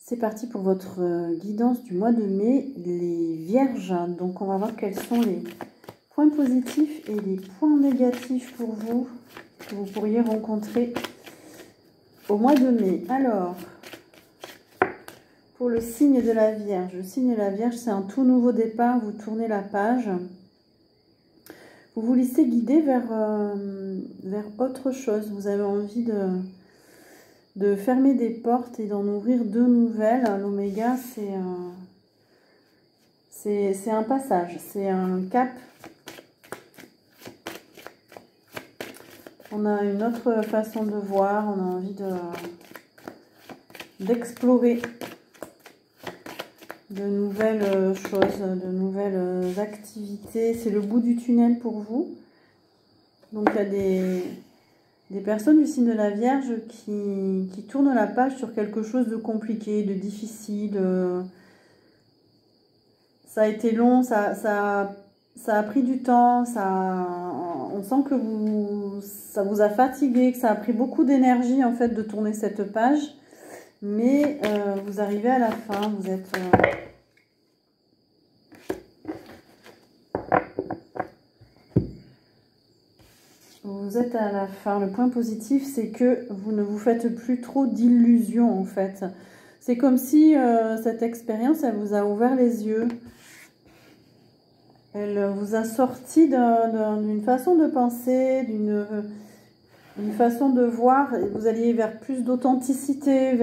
C'est parti pour votre guidance du mois de mai, les Vierges. Donc, on va voir quels sont les points positifs et les points négatifs pour vous, que vous pourriez rencontrer au mois de mai. Alors, pour le signe de la Vierge. Le signe de la Vierge, c'est un tout nouveau départ. Vous tournez la page. Vous vous laissez guider vers autre chose. Vous avez envie de fermer des portes et d'en ouvrir de nouvelles. L'oméga, c'est un passage, c'est un cap. On a une autre façon de voir, on a envie d'explorer de nouvelles choses, de nouvelles activités. C'est le bout du tunnel pour vous. Donc il y a des personnes du signe de la Vierge qui tournent la page sur quelque chose de compliqué, de difficile. Ça a été long, ça a pris du temps, on sent que ça vous a fatigué, que ça a pris beaucoup d'énergie en fait de tourner cette page. Mais vous arrivez à la fin, vous êtes à la fin. Le point positif, c'est que vous ne vous faites plus trop d'illusions en fait. C'est comme si cette expérience, elle vous a ouvert les yeux. Elle vous a sorti d'une façon de penser, d'une façon de voir. Vous alliez vers plus d'authenticité,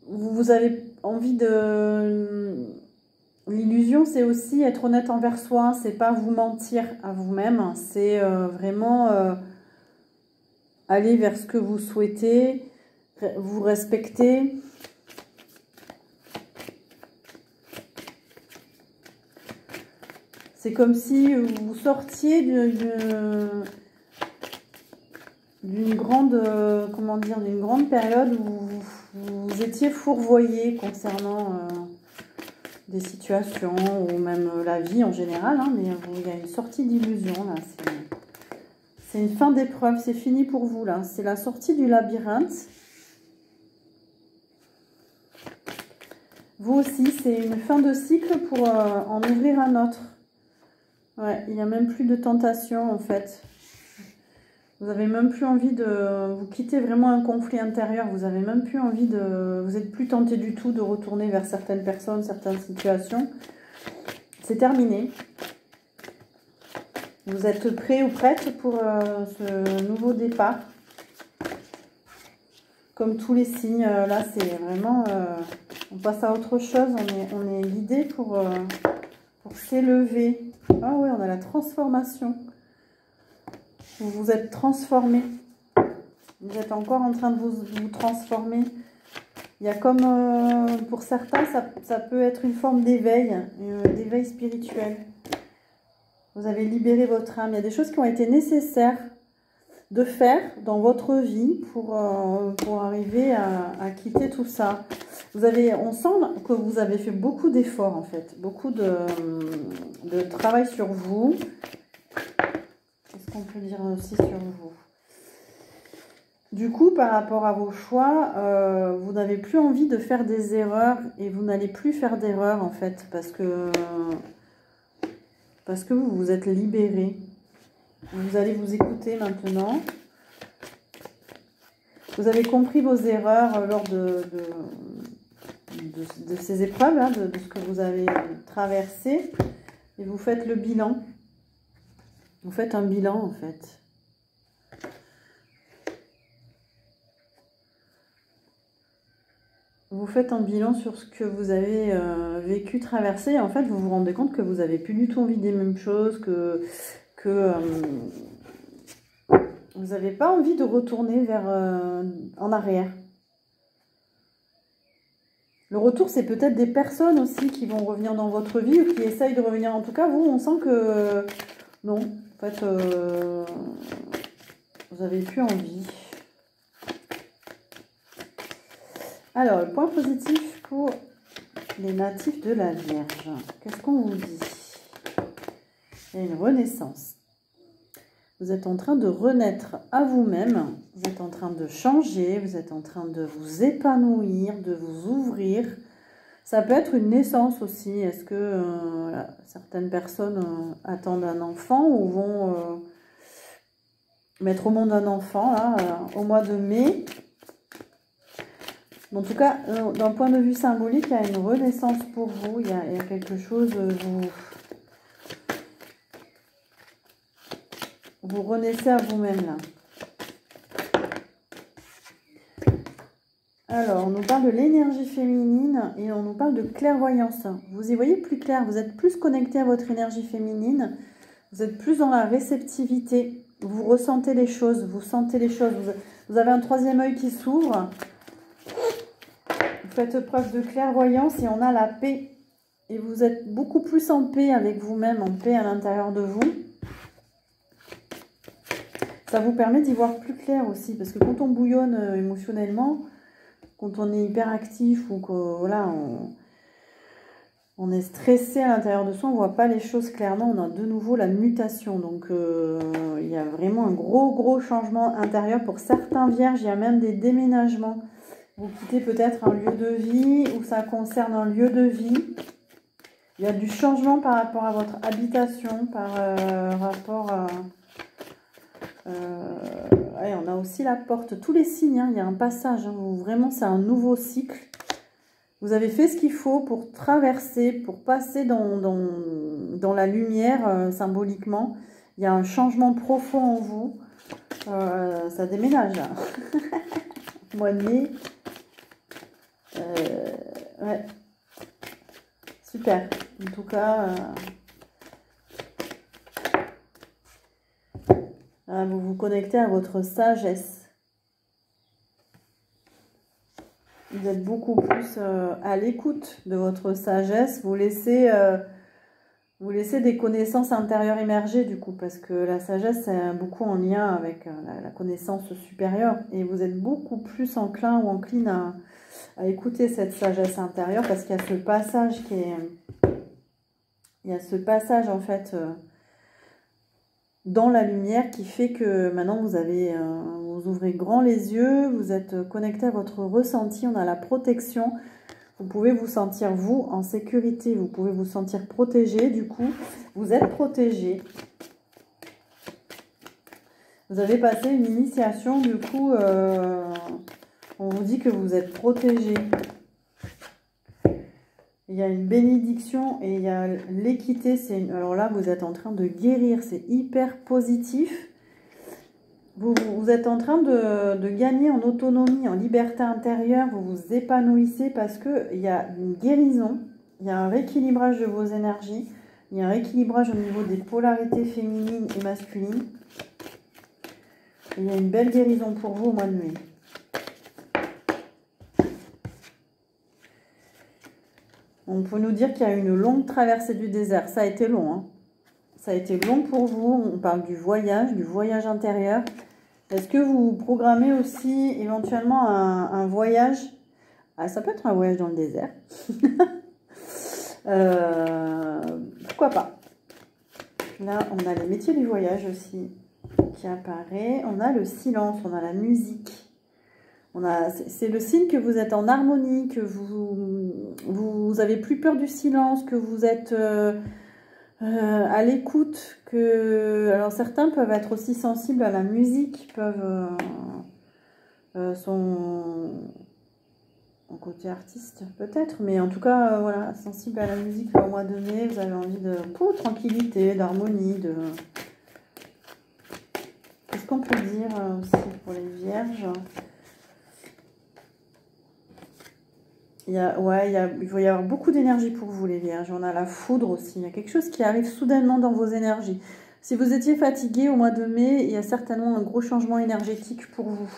vous avez envie de... L'illusion, c'est aussi être honnête envers soi, c'est pas vous mentir à vous-même, c'est vraiment aller vers ce que vous souhaitez, vous respecter. C'est comme si vous sortiez d'une grande, d'une grande période où vous étiez fourvoyé concernant des situations ou même la vie en général, hein, mais il y a une sortie d'illusion là. C'est une fin d'épreuve, c'est fini pour vous là. C'est la sortie du labyrinthe. Vous aussi, c'est une fin de cycle pour en ouvrir un autre. Ouais, il n'y a même plus de tentation en fait. Vous n'avez même plus envie de... Vous quittez vraiment un conflit intérieur. Vous n'avez même plus envie de... Vous n'êtes plus tenté du tout de retourner vers certaines personnes, certaines situations. C'est terminé. Vous êtes prêt ou prête pour ce nouveau départ. Comme tous les signes, là c'est vraiment... on passe à autre chose. On est guidé pour s'élever. Ah oui, on a la transformation. Vous vous êtes transformé. Vous êtes encore en train de vous transformer. Il y a comme, pour certains, ça peut être une forme d'éveil spirituel. Vous avez libéré votre âme. Il y a des choses qui ont été nécessaires de faire dans votre vie pour arriver à quitter tout ça. On sent que vous avez fait beaucoup d'efforts en fait, beaucoup de travail sur vous. Qu'est-ce qu'on peut dire aussi sur vous? Du coup, par rapport à vos choix, vous n'avez plus envie de faire des erreurs et vous n'allez plus faire d'erreurs en fait parce que vous vous êtes libéré. Vous allez vous écouter maintenant. Vous avez compris vos erreurs lors de ces épreuves, hein, de ce que vous avez traversé et vous faites le bilan. Vous faites un bilan en fait. Vous faites un bilan sur ce que vous avez vécu, traversé. Et en fait, vous vous rendez compte que vous n'avez plus du tout envie des mêmes choses, que vous n'avez pas envie de retourner en arrière. Le retour, c'est peut-être des personnes aussi qui vont revenir dans votre vie ou qui essayent de revenir. En tout cas, vous, on sent que non, en fait, vous n'avez plus envie. Alors, le point positif pour les natifs de la Vierge. Qu'est-ce qu'on vous dit? Il y a une renaissance. Vous êtes en train de renaître à vous-même. Vous êtes en train de changer. Vous êtes en train de vous épanouir, de vous ouvrir. Ça peut être une naissance aussi. Est-ce que voilà, certaines personnes attendent un enfant ou vont mettre au monde un enfant là, au mois de mai? En tout cas, d'un point de vue symbolique, il y a une renaissance pour vous. Il y a quelque chose, vous renaissez à vous-même là. Alors, on nous parle de l'énergie féminine et on nous parle de clairvoyance. Vous y voyez plus clair, vous êtes plus connecté à votre énergie féminine, vous êtes plus dans la réceptivité, vous ressentez les choses, vous sentez les choses, vous avez un troisième œil qui s'ouvre. Vous faites preuve de clairvoyance et on a la paix. Et vous êtes beaucoup plus en paix avec vous-même, en paix à l'intérieur de vous. Ça vous permet d'y voir plus clair aussi. Parce que quand on bouillonne émotionnellement, quand on est hyperactif ou que voilà, on est stressé à l'intérieur de soi, on ne voit pas les choses clairement. On a de nouveau la mutation. Donc il y a vraiment un gros changement intérieur. Pour certains vierges, il y a même des déménagements. Vous quittez peut-être un lieu de vie ou ça concerne un lieu de vie. Il y a du changement par rapport à votre habitation, par rapport à... ouais, on a aussi la porte, tous les signes, hein, il y a un passage. Hein, où vraiment, c'est un nouveau cycle. Vous avez fait ce qu'il faut pour traverser, pour passer dans la lumière, symboliquement. Il y a un changement profond en vous. Ça déménage, là. Mois de mai. Ouais. Super. En tout cas, vous vous connectez à votre sagesse. Vous êtes beaucoup plus à l'écoute de votre sagesse. Vous laissez des connaissances intérieures émerger du coup, parce que la sagesse est beaucoup en lien avec la connaissance supérieure. Et vous êtes beaucoup plus enclin ou encline à écouter cette sagesse intérieure, parce qu'il y a ce passage qui est... Il y a ce passage en fait dans la lumière qui fait que maintenant vous ouvrez grand les yeux, vous êtes connecté à votre ressenti, on a la protection. Vous pouvez vous sentir, vous, en sécurité. Vous pouvez vous sentir protégé. Du coup, vous êtes protégé. Vous avez passé une initiation. Du coup, on vous dit que vous êtes protégé. Il y a une bénédiction et il y a l'équité. Alors là, vous êtes en train de guérir. C'est hyper positif. Vous êtes en train de gagner en autonomie, en liberté intérieure, vous vous épanouissez parce qu'il y a une guérison, il y a un rééquilibrage de vos énergies, il y a un rééquilibrage au niveau des polarités féminines et masculines. Et il y a une belle guérison pour vous au mois de mai. On peut nous dire qu'il y a une longue traversée du désert. Ça a été long, hein. Ça a été long pour vous. On parle du voyage intérieur. Est-ce que vous programmez aussi éventuellement un voyage? Ça peut être un voyage dans le désert. Pourquoi pas? Là, on a les métiers du voyage aussi qui apparaît. On a le silence, on a la musique. C'est le signe que vous êtes en harmonie, que vous avez plus peur du silence, que vous êtes... à l'écoute, alors certains peuvent être aussi sensibles à la musique, sont en côté artiste peut-être, mais en tout cas voilà, sensible à la musique au mois de mai, vous avez envie de tranquillité, d'harmonie, qu'est-ce qu'on peut dire aussi pour les vierges? Il va y avoir beaucoup d'énergie pour vous les vierges. On a la foudre aussi. Il y a quelque chose qui arrive soudainement dans vos énergies. Si vous étiez fatigué au mois de mai, il y a certainement un gros changement énergétique pour vous.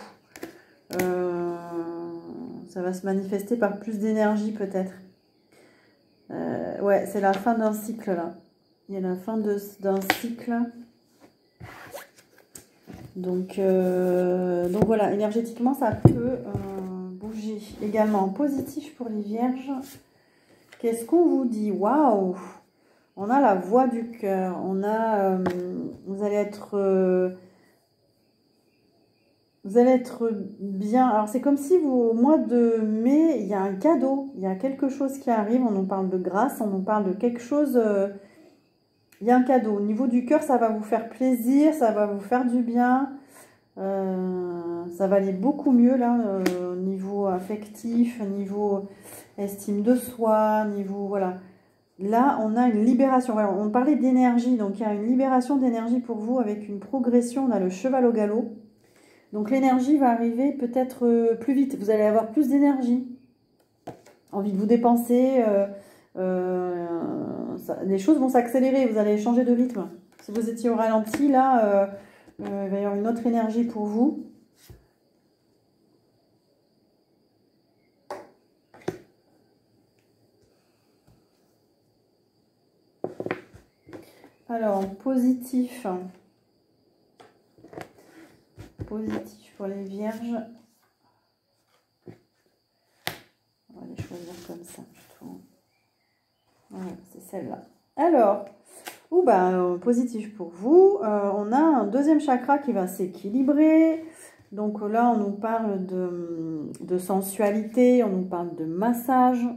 Ça va se manifester par plus d'énergie peut-être. Ouais, c'est la fin d'un cycle là. Il y a la fin d'un cycle. Donc voilà, énergétiquement ça peut... bouger également positif pour les vierges. Qu'est-ce qu'on vous dit? Waouh! On a la voix du cœur. On a... vous allez être bien. Alors, c'est comme si vous, au mois de mai, il y a un cadeau. Il y a quelque chose qui arrive. On nous parle de grâce. On nous parle de quelque chose... il y a un cadeau. Au niveau du cœur, ça va vous faire plaisir. Ça va vous faire du bien. Ça va aller beaucoup mieux, là, au niveau affectif, au niveau estime de soi, niveau... Voilà. Là, on a une libération. Voilà, on parlait d'énergie. Donc, il y a une libération d'énergie pour vous avec une progression. On a le cheval au galop. Donc l'énergie va arriver peut-être plus vite. Vous allez avoir plus d'énergie. Envie de vous dépenser. Les choses vont s'accélérer. Vous allez changer de rythme. Si vous étiez au ralenti, là, il va y avoir une autre énergie pour vous. Alors, positif. Positif pour les vierges. On va les choisir comme ça plutôt. Voilà, c'est celle-là. Alors, positif pour vous. On a un deuxième chakra qui va s'équilibrer. Donc là, on nous parle de sensualité, on nous parle de massage.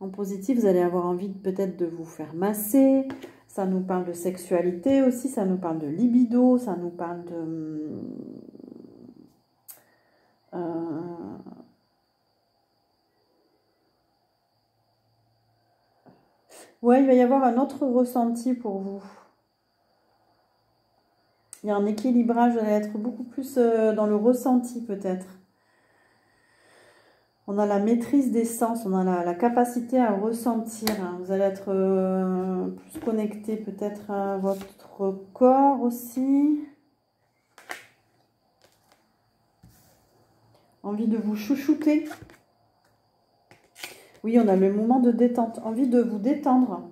En positif, vous allez avoir envie peut-être de vous faire masser. Ça nous parle de sexualité aussi, ça nous parle de libido, ça nous parle de... Ouais, il va y avoir un autre ressenti pour vous. Il y a un équilibrage, vous allez être beaucoup plus dans le ressenti peut-être. On a la maîtrise des sens, on a la capacité à ressentir. Hein. Vous allez être plus connecté peut-être à votre corps aussi. Envie de vous chouchouter. Oui, on a le moment de détente. Envie de vous détendre.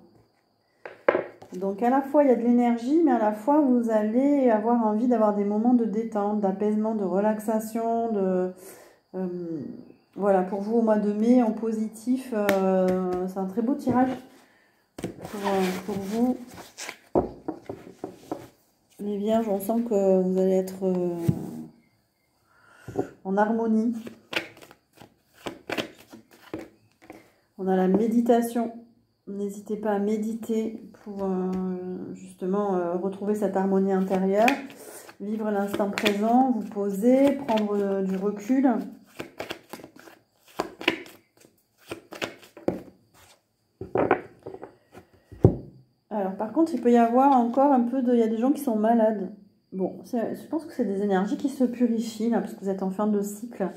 Donc à la fois il y a de l'énergie, mais à la fois vous allez avoir envie d'avoir des moments de détente, d'apaisement, de relaxation, voilà, pour vous au mois de mai en positif, c'est un très beau tirage pour vous. Les vierges, on sent que vous allez être en harmonie. On a la méditation. N'hésitez pas à méditer pour justement retrouver cette harmonie intérieure. Vivre l'instant présent, vous poser, prendre du recul. Alors par contre, il peut y avoir encore un peu de... Il y a des gens qui sont malades. Bon, je pense que c'est des énergies qui se purifient là, parce que vous êtes en fin de cycle.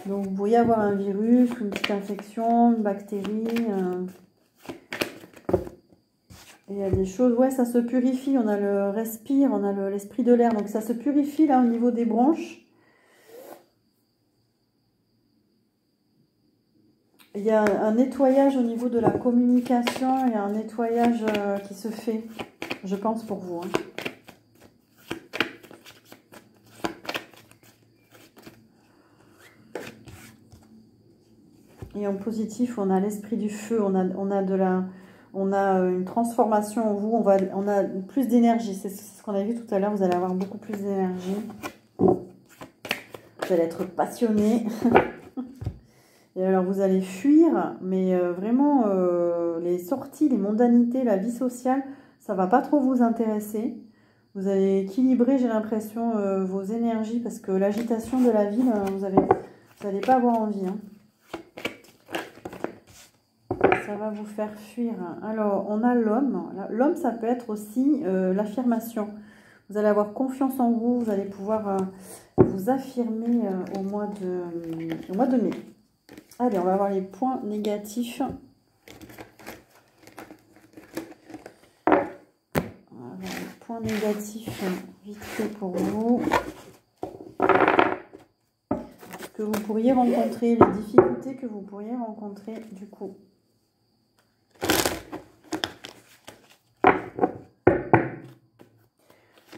Donc vous pourriez avoir un virus, une petite infection, une bactérie. Il y a des choses, ouais, ça se purifie. On a le respire, on a l'esprit de l'air. Donc ça se purifie là au niveau des bronches. Il y a un nettoyage au niveau de la communication. Il y a un nettoyage qui se fait, je pense, pour vous. Hein. Et en positif, on a l'esprit du feu. On a une transformation en vous. On a plus d'énergie. C'est ce qu'on a vu tout à l'heure. Vous allez avoir beaucoup plus d'énergie. Vous allez être passionné. Et alors, vous allez fuir, mais vraiment, les sorties, les mondanités, la vie sociale, ça ne va pas trop vous intéresser. Vous allez équilibrer, j'ai l'impression, vos énergies, parce que l'agitation de la ville, vous n'allez pas avoir envie. Hein. Ça va vous faire fuir. Alors, on a l'homme. L'homme, ça peut être aussi l'affirmation. Vous allez avoir confiance en vous, vous allez pouvoir vous affirmer au mois de mai. Allez, on va voir les points négatifs. On va voir les points négatifs vite fait pour vous. Ce que vous pourriez rencontrer, les difficultés que vous pourriez rencontrer du coup.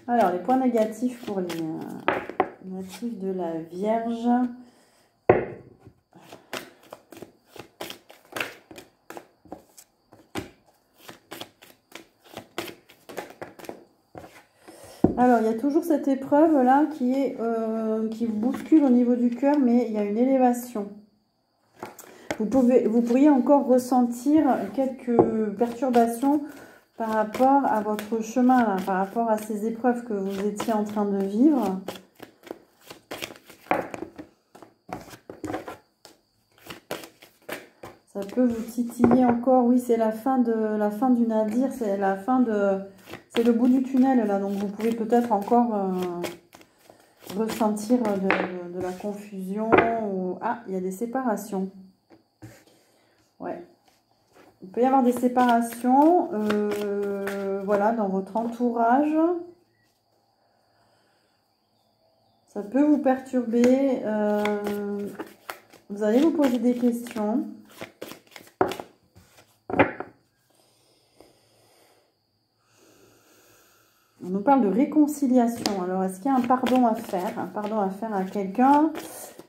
Alors, les points négatifs pour les natifs de la Vierge. Alors, il y a toujours cette épreuve-là qui vous bouscule au niveau du cœur, mais il y a une élévation. Vous pourriez encore ressentir quelques perturbations par rapport à votre chemin, là, par rapport à ces épreuves que vous étiez en train de vivre. Ça peut vous titiller encore. Oui, c'est la fin du nadir, c'est la fin de... C'est le bout du tunnel, là. Donc, vous pouvez peut-être encore ressentir de la confusion. Ou... Ah, il y a des séparations. Ouais. Il peut y avoir des séparations, voilà, dans votre entourage. Ça peut vous perturber. Vous allez vous poser des questions. On nous parle de réconciliation. Alors, est-ce qu'il y a un pardon à faire? Un pardon à faire à quelqu'un,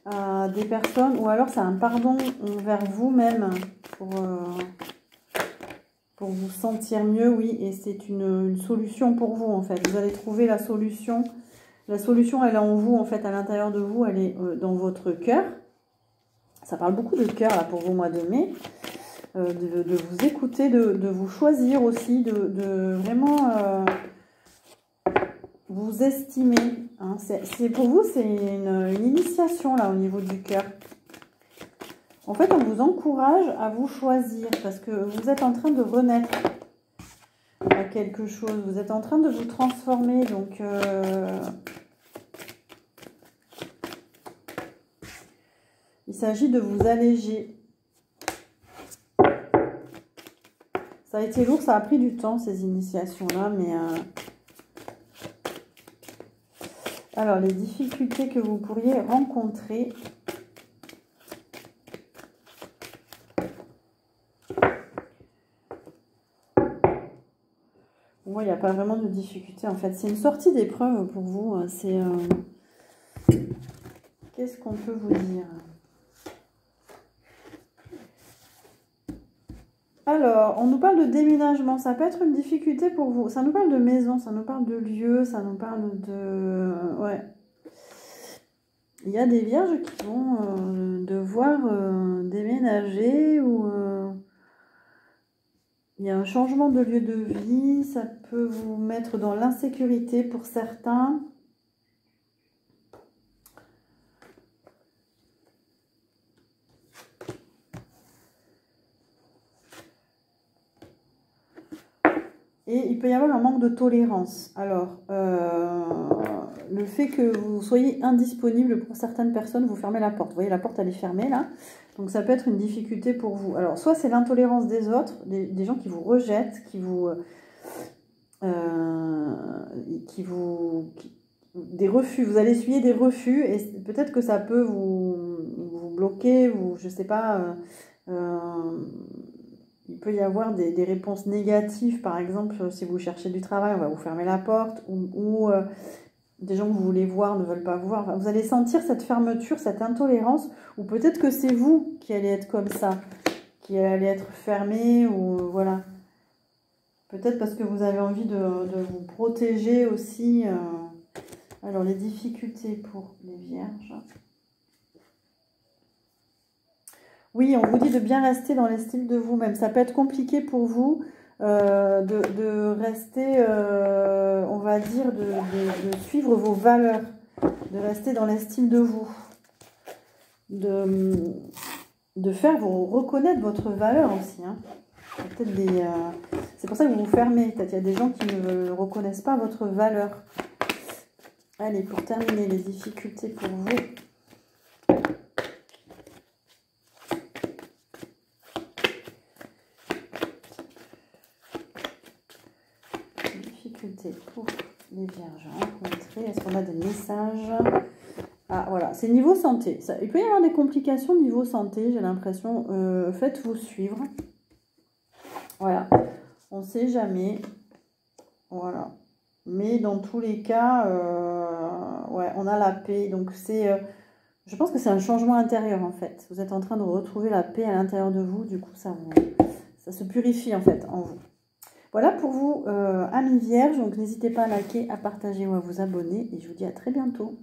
à des personnes, ou alors c'est un pardon envers vous-même pour vous sentir mieux, oui, et c'est une solution pour vous, en fait. Vous allez trouver la solution. La solution, elle est en vous, en fait, à l'intérieur de vous, elle est dans votre cœur. Ça parle beaucoup de cœur, là, pour vous, mois de mai. De vous écouter, de vous choisir aussi, de vraiment vous estimer. Hein. Pour vous, c'est une initiation, là, au niveau du cœur. En fait, on vous encourage à vous choisir parce que vous êtes en train de renaître à quelque chose. Vous êtes en train de vous transformer. Donc, il s'agit de vous alléger. Ça a été lourd, ça a pris du temps, ces initiations-là. Mais alors, les difficultés que vous pourriez rencontrer... Il n'y a pas vraiment de difficulté en fait. C'est une sortie d'épreuve pour vous. C'est qu'est-ce qu'on peut vous dire? Alors, on nous parle de déménagement. Ça peut être une difficulté pour vous. Ça nous parle de maison, ça nous parle de lieu, ça nous parle de... Ouais. Il y a des vierges qui vont devoir déménager ou... Il y a un changement de lieu de vie, ça peut vous mettre dans l'insécurité pour certains. Et il peut y avoir un manque de tolérance. Alors, le fait que vous soyez indisponible pour certaines personnes, vous fermez la porte. Vous voyez, la porte, elle est fermée là. Donc, ça peut être une difficulté pour vous. Alors, soit c'est l'intolérance des autres, des gens qui vous rejettent, des refus. Vous allez essuyer des refus et peut-être que ça peut vous bloquer, je ne sais pas... il peut y avoir des réponses négatives, par exemple, si vous cherchez du travail, on va vous fermer la porte, ou des gens que vous voulez voir ne veulent pas vous voir. Enfin, vous allez sentir cette fermeture, cette intolérance, ou peut-être que c'est vous qui allez être comme ça, qui allez être fermé, ou voilà. Peut-être parce que vous avez envie de vous protéger aussi. Alors, les difficultés pour les vierges... Oui, on vous dit de bien rester dans l'estime de vous-même. Ça peut être compliqué pour vous de rester, on va dire, de suivre vos valeurs, de rester dans l'estime de vous, de faire vous reconnaître votre valeur aussi. Hein. C'est pour ça que vous vous fermez. Peut-être qu'il y a des gens qui ne reconnaissent pas votre valeur. Allez, pour terminer les difficultés pour vous. Pour les vierges rencontrées. Est-ce qu'on a des messages? Ah, voilà. C'est niveau santé. Il peut y avoir des complications niveau santé, j'ai l'impression. Faites-vous suivre. Voilà. On ne sait jamais. Voilà. Mais dans tous les cas, ouais, on a la paix. Donc, je pense que c'est un changement intérieur, en fait. Vous êtes en train de retrouver la paix à l'intérieur de vous. Du coup, ça se purifie, en fait, en vous. Voilà pour vous, amis vierges. Donc n'hésitez pas à liker, à partager ou à vous abonner. Et je vous dis à très bientôt.